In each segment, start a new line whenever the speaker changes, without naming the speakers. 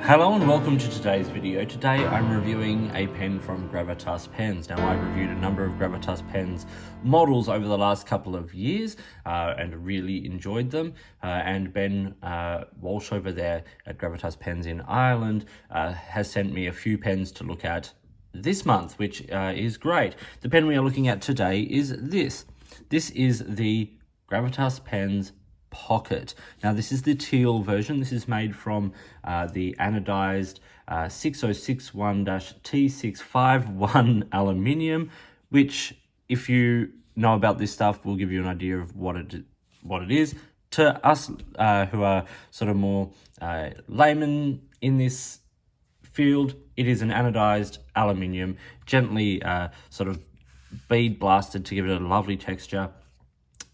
Hello and welcome to today's video. Today I'm reviewing a pen from Gravitas Pens. Now I've reviewed a number of Gravitas Pens models over the last couple of years and really enjoyed them. And Ben Walsh over there at Gravitas Pens in Ireland has sent me a few pens to look at this month, which is great. The pen we are looking at today is this. This is the Gravitas Pens Pocket. Now this is the teal version. This is made from the anodized 6061-T651 aluminium, which, if you know about this stuff, will give you an idea of what it is. To us who are sort of more laymen in this field, it is an anodized aluminium, gently sort of bead blasted to give it a lovely texture,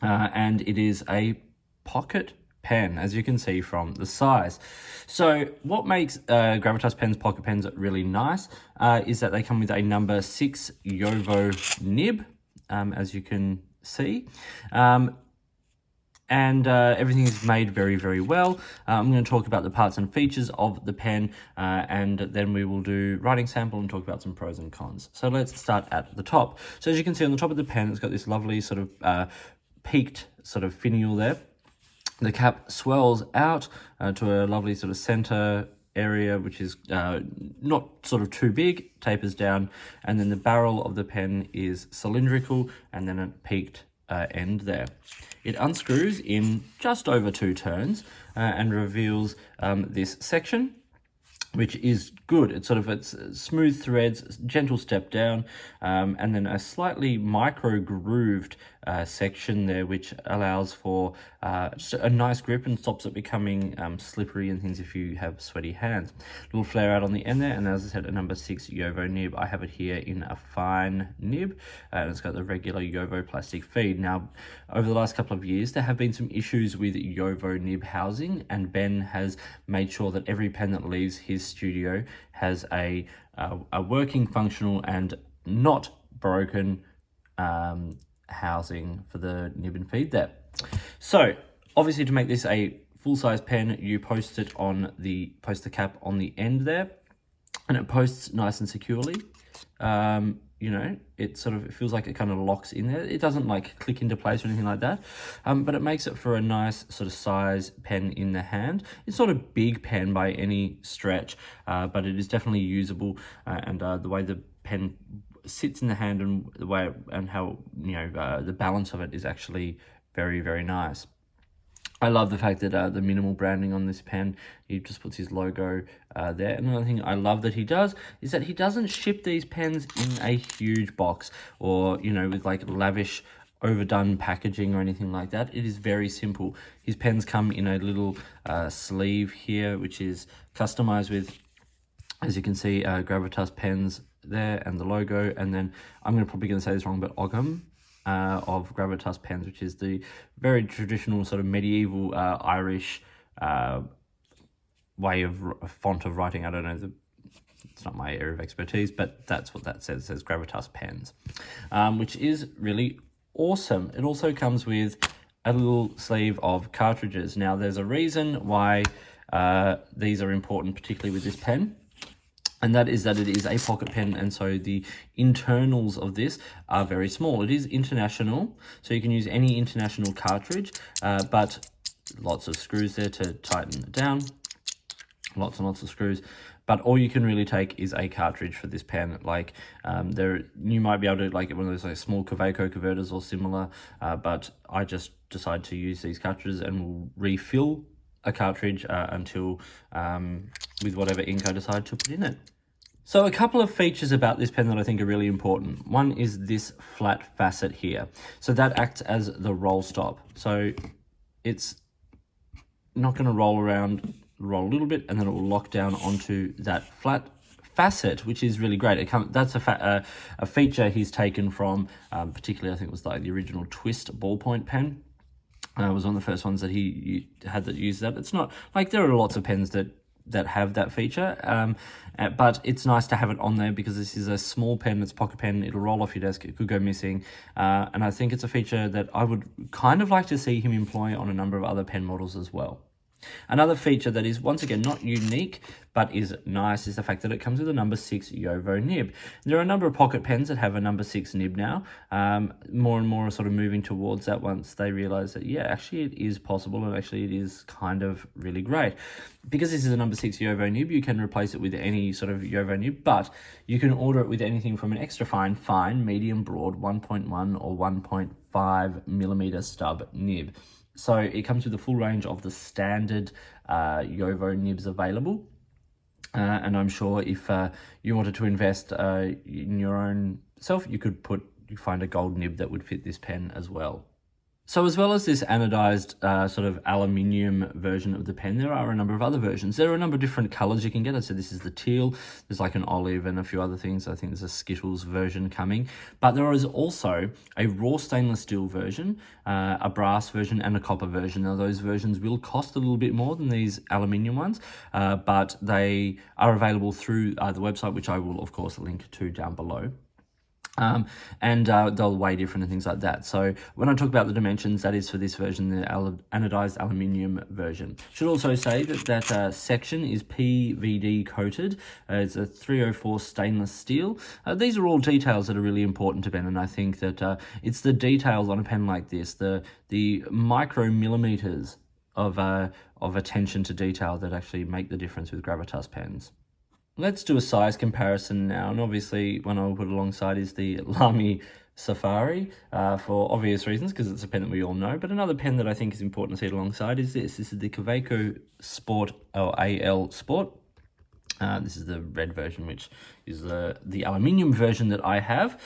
and it is a pocket pen, as you can see from the size. So what makes Gravitas Pens pocket pens really nice is that they come with a number 6 Yovo nib, as you can see. And everything is made very, very well. I'm going to talk about the parts and features of the pen, and then we will do writing sample and talk about some pros and cons. So let's start at the top. So as you can see on the top of the pen, it's got this lovely sort of peaked sort of finial there. The cap swells out to a lovely sort of center area, which is not sort of too big, tapers down, and then the barrel of the pen is cylindrical and then a peaked end there. It unscrews in just over 2 turns and reveals this section, which is good. It's smooth threads, gentle step down, and then a slightly micro grooved section there, which allows for just a nice grip and stops it becoming slippery and things if you have sweaty hands. Little flare out on the end there, and as I said, a number 6 Yovo nib. I have it here in a fine nib, and it's got the regular Yovo plastic feed. Now, over the last couple of years, there have been some issues with Yovo nib housing, and Ben has made sure that every pen that leaves his studio has a working, functional, and not broken housing for the nib and feed there. So obviously, to make this a full-size pen, you post the cap on the end there, and it posts nice and securely. You know, it feels like it kind of locks in there. It doesn't like click into place or anything like that, but it makes it for a nice sort of size pen in the hand. It's not a big pen by any stretch, but it is definitely usable, and the way the pen sits in the hand and the way and how, you know, the balance of it is actually very, very nice. I love the fact that the minimal branding on this pen, he just puts his logo there. Another thing I love that he does is that he doesn't ship these pens in a huge box or, you know, with like lavish overdone packaging or anything like that. It is very simple. His pens come in a little sleeve here, which is customized with, as you can see, Gravitas Pens there and the logo. And then I'm probably going to say this wrong, but Ogham of Gravitas Pens, which is the very traditional sort of medieval Irish way of font of writing. I don't know, it's not my area of expertise, but that's what that says. It says Gravitas Pens, which is really awesome. It also comes with a little sleeve of cartridges. Now, there's a reason why these are important, particularly with this pen, and that is that it is a pocket pen, and so the internals of this are very small. It is international, so you can use any international cartridge, but lots of screws there to tighten it down. Lots and lots of screws. But all you can really take is a cartridge for this pen. Like you might be able to like one of those like small Kaweco converters or similar, but I just decide to use these cartridges and will refill a cartridge until with whatever ink I decide to put in it. So a couple of features about this pen that I think are really important. One is this flat facet here. So that acts as the roll stop. So it's not going to roll around, roll a little bit, and then it will lock down onto that flat facet, which is really great. That's a feature he's taken from, particularly I think it was like the original Twist ballpoint pen. It was one of the first ones that he had that used that. It's not like there are lots of pens that have that feature, but it's nice to have it on there because this is a small pen, it's a pocket pen, it'll roll off your desk, it could go missing, and I think it's a feature that I would kind of like to see him employ on a number of other pen models as well. Another feature that is, once again, not unique, but is nice, is the fact that it comes with a number 6 Yovo nib. There are a number of pocket pens that have a number 6 nib now. More and more are sort of moving towards that once they realize that, yeah, actually it is possible, and actually it is kind of really great. Because this is a number 6 Yovo nib, you can replace it with any sort of Yovo nib, but you can order it with anything from an extra fine, medium, broad, 1.1 or 1.5 millimeter stub nib. So it comes with a full range of the standard Yovo nibs available. And I'm sure if you wanted to invest in your own self, you could find a gold nib that would fit this pen as well. So as well as this anodized sort of aluminium version of the pen, there are a number of other versions. There are a number of different colors you can get. So this is the teal, there's like an olive and a few other things. I think there's a Skittles version coming. But there is also a raw stainless steel version, a brass version and a copper version. Now those versions will cost a little bit more than these aluminium ones, but they are available through the website, which I will of course link to down below. And they'll weigh different and things like that. So when I talk about the dimensions, that is for this version, the anodized aluminium version. Should also say that that section is PVD coated. It's a 304 stainless steel. These are all details that are really important to pen, and I think that it's the details on a pen like this, the micromillimeters of attention to detail that actually make the difference with Gravitas pens. Let's do a size comparison now, and obviously one I'll put alongside is the Lamy Safari for obvious reasons, because it's a pen that we all know. But another pen that I think is important to see alongside is this. This is the Kaweco Sport, or AL Sport. This is the red version, which is the aluminium version that I have.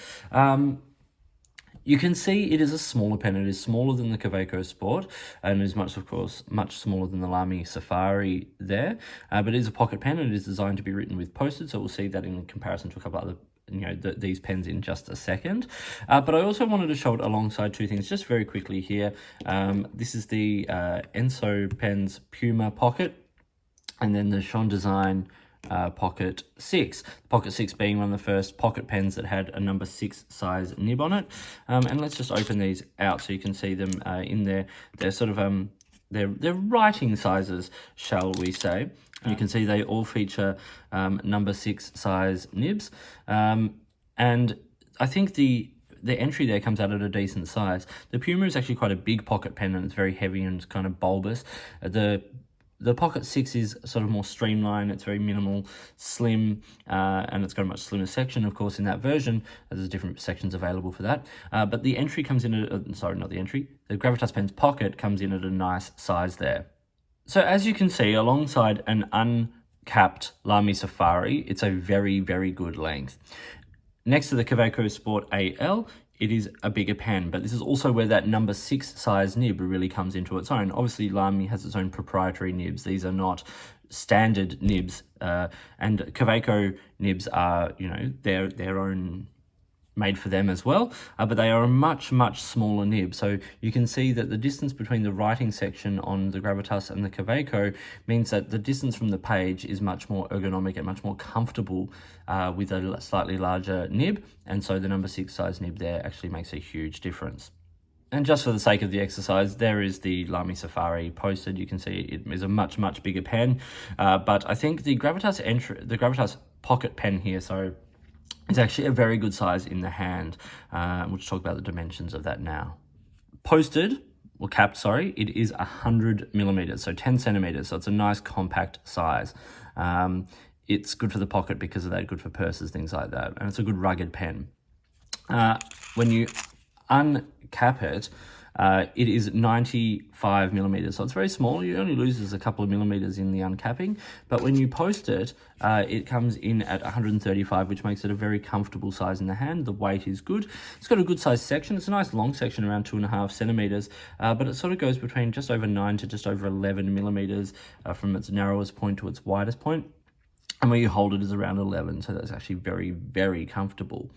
You can see it is a smaller pen. It is smaller than the Kaweco Sport, and it is much smaller than the Lamy Safari there. But it is a pocket pen, and it is designed to be written with posted, so we'll see that in comparison to a couple other these pens in just a second. But I also wanted to show it alongside two things just very quickly here. This is the Enso Pens Puma Pocket, and then the Sean Design Pocket 6. Pocket 6 being one of the first pocket pens that had a number 6 size nib on it. And let's just open these out so you can see them in there. They're sort of they're writing sizes, shall we say. You can see they all feature number 6 size nibs. And I think the entry there comes out at a decent size. The Puma is actually quite a big pocket pen, and it's very heavy and it's kind of bulbous. The Pocket 6 is sort of more streamlined, it's very minimal, slim, and it's got a much slimmer section, of course, in that version. There's different sections available for that. But the entry comes in at, sorry, not the entry, the Gravitas Pens Pocket comes in at a nice size there. So as you can see, alongside an uncapped Lamy Safari, it's a very, very good length. Next to the Kaweco Sport AL, it is a bigger pen, but this is also where that number 6 size nib really comes into its own. Obviously, Lamy has its own proprietary nibs. These are not standard nibs, and Kaweco nibs are, their own, made for them as well, but they are a much, much smaller nib. So you can see that the distance between the writing section on the Gravitas and the Kaweco means that the distance from the page is much more ergonomic and much more comfortable with a slightly larger nib, and so the number 6 size nib there actually makes a huge difference. And just for the sake of the exercise, there is the Lamy Safari posted. You can see it is a much, much bigger pen, but I think the Gravitas Pocket pen here, it's actually a very good size in the hand. We'll talk about the dimensions of that now. Posted, or capped, sorry, it is 100 millimeters, so 10 centimeters. So it's a nice compact size. It's good for the pocket because of that, good for purses, things like that. And it's a good rugged pen. When you uncap it, it is 95 millimeters, so it's very small. You only lose a couple of millimeters in the uncapping, but when you post it, it comes in at 135, which makes it a very comfortable size in the hand. The weight is good. It's got a good size section. It's a nice long section, around 2.5 centimeters, but it sort of goes between just over 9 to just over 11 millimeters from its narrowest point to its widest point. and where you hold it is around 11, so that's actually very, very comfortable.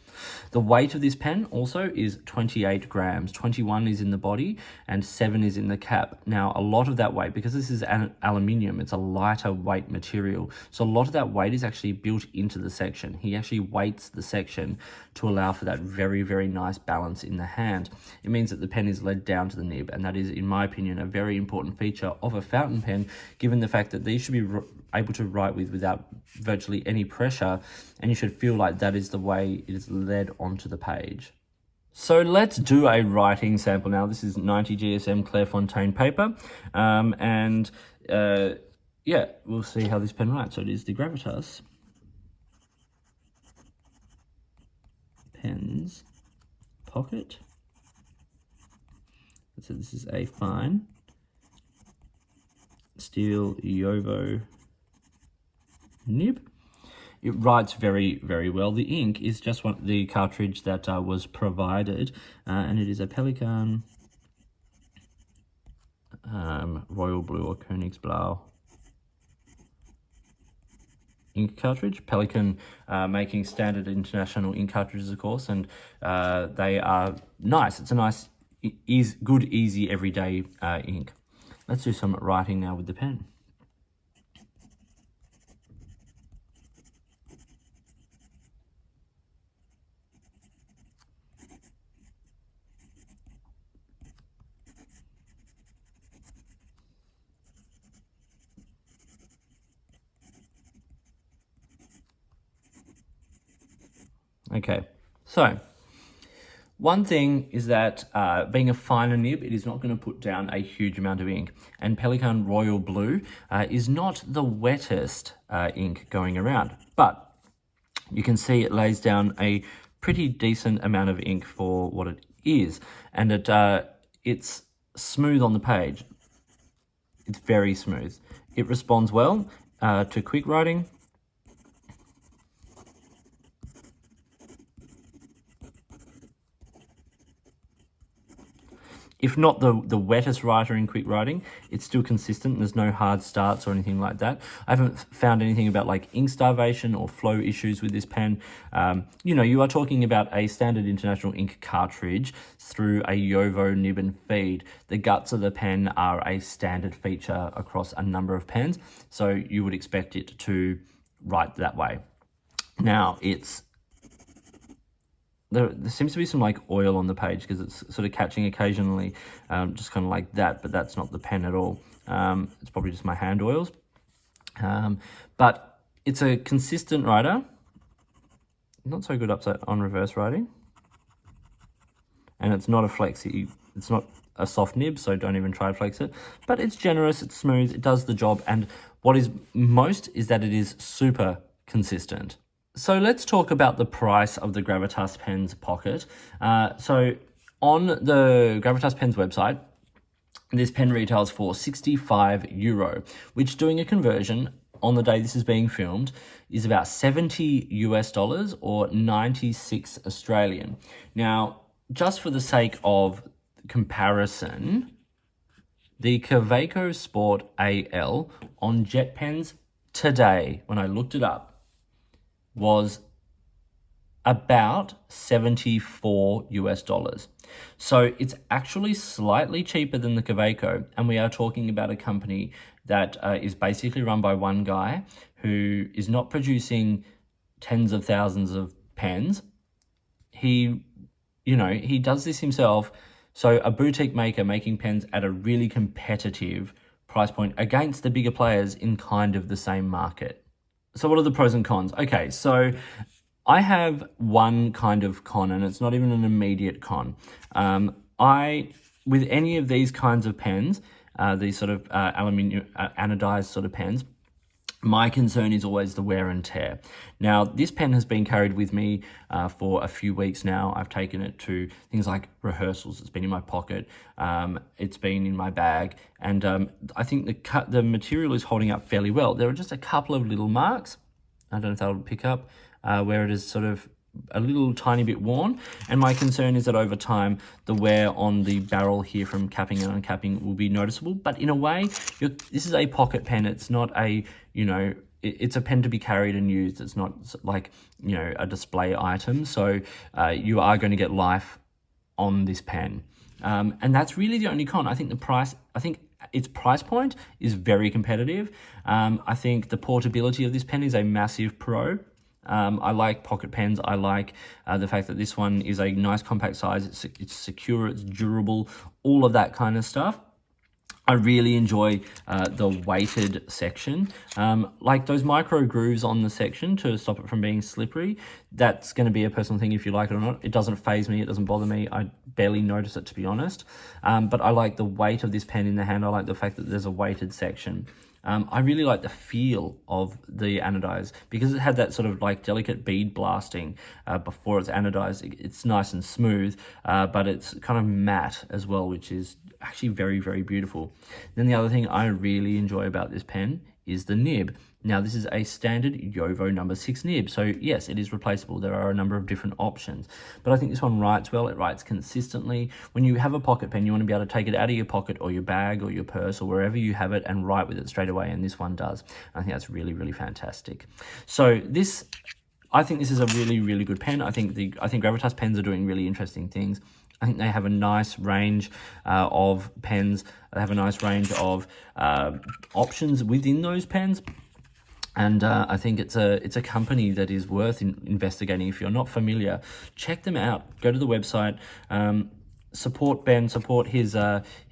The weight of this pen also is 28 grams. 21 is in the body and 7 is in the cap. Now, a lot of that weight, because this is aluminium, it's a lighter weight material, so a lot of that weight is actually built into the section. He actually weights the section to allow for that very, very nice balance in the hand. It means that the pen is led down to the nib, and that is, in my opinion, a very important feature of a fountain pen, given the fact that these should be able to write with without virtually any pressure, and you should feel like that is the way it is led onto the page. So let's do a writing sample now. This is 90 GSM Clairefontaine paper, yeah, we'll see how this pen writes. So it is the Gravitas Pens Pocket. So this is a fine steel Yovo nib. It writes very, very well. The ink is just the cartridge that was provided, and it is a Pelikan Royal Blue or Königsblau ink cartridge. Pelikan making standard international ink cartridges, of course, and they are nice. It's a nice, good, easy, everyday ink. Let's do some writing now with the pen. Okay, so one thing is that being a finer nib, it is not going to put down a huge amount of ink. And Pelikan Royal Blue is not the wettest ink going around, but you can see it lays down a pretty decent amount of ink for what it is. And it's smooth on the page. It's very smooth. It responds well to quick writing. If not the wettest writer in quick writing, it's still consistent. There's no hard starts or anything like that. I haven't found anything about like ink starvation or flow issues with this pen. You know, you are talking about a standard international ink cartridge through a Yovo nib and feed. The guts of the pen are a standard feature across a number of pens, so you would expect it to write that way. Now, there seems to be some like oil on the page because it's sort of catching occasionally, just kind of like that, but that's not the pen at all. It's probably just my hand oils. But it's a consistent writer. Not so good upside on reverse writing. And it's not a flexy, it's not a soft nib, so don't even try to flex it. But it's generous, it's smooth, it does the job. And what is most is that it is super consistent. So let's talk about the price of the Gravitas Pens Pocket. So on the Gravitas Pens website, this pen retails for €65, which, doing a conversion on the day this is being filmed, is about $70 or 96 Australian. Now, just for the sake of comparison, the Kaweco Sport AL on Jet Pens today, when I looked it up, was about $74. So it's actually slightly cheaper than the Kaweco, and we are talking about a company that is basically run by one guy who is not producing tens of thousands of pens. He does this himself. So a boutique maker making pens at a really competitive price point against the bigger players in kind of the same market. So what are the pros and cons? Okay, so I have one kind of con, and it's not even an immediate con. With any of these kinds of pens, these sort of aluminium anodized sort of pens, my concern is always the wear and tear. Now, this pen has been carried with me for a few weeks now. I've taken it to things like rehearsals. It's been in my pocket. It's been in my bag. And I think the material is holding up fairly well. There are just a couple of little marks. I don't know if that'll pick up where it is sort of a little tiny bit worn, and my concern is that over time the wear on the barrel here from capping and uncapping will be noticeable. But in a way, this is a pocket pen. It's not a it's a pen to be carried and used. It's not like, you know, a display item. So you are going to get life on this pen. And that's really the only con. I think its price point is very competitive. I think the portability of this pen is a massive pro. I like pocket pens. I like the fact that this one is a nice compact size. It's secure, it's durable, all of that kind of stuff. I really enjoy the weighted section, like those micro grooves on the section to stop it from being slippery. That's going to be a personal thing if you like it or not. It doesn't faze me. It doesn't bother me. I barely notice it, to be honest. But I like the weight of this pen in the hand. I like the fact that there's a weighted section. I really like the feel of the anodize because it had that sort of like delicate bead blasting before it's anodized. It's nice and smooth, but it's kind of matte as well, which is actually very, very beautiful. Then the other thing I really enjoy about this pen is the nib. Now, this is a standard Yovo number 6 nib, so yes, it is replaceable. There are a number of different options, but I think this one writes well. It writes consistently. When you have a pocket pen, you want to be able to take it out of your pocket or your bag or your purse or wherever you have it and write with it straight away, and this one does. I think that's really, really fantastic. So I think this is a really, really good pen. I think Gravitas pens are doing really interesting things. I think they have a nice range of pens. They have a nice range of options within those pens. And I think it's a company that is worth investigating. If you're not familiar, check them out. Go to the website. Support Ben, support his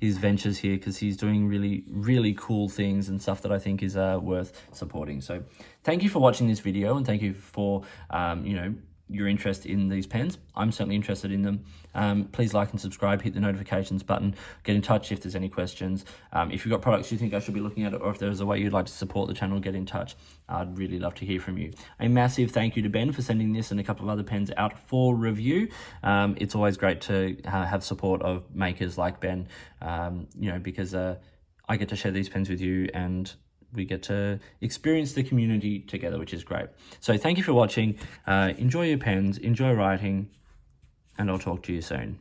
ventures here, because he's doing really, really cool things and stuff that I think is worth supporting. So thank you for watching this video, and thank you for your interest in these pens. I'm certainly interested in them. Please like and subscribe, hit the notifications button, get in touch if there's any questions. If you've got products you think I should be looking at, or if there's a way you'd like to support the channel, get in touch. I'd really love to hear from you. A massive thank you to Ben for sending this and a couple of other pens out for review. It's always great to have support of makers like Ben, because I get to share these pens with you, and we get to experience the community together, which is great. So thank you for watching. Enjoy your pens, enjoy writing, and I'll talk to you soon.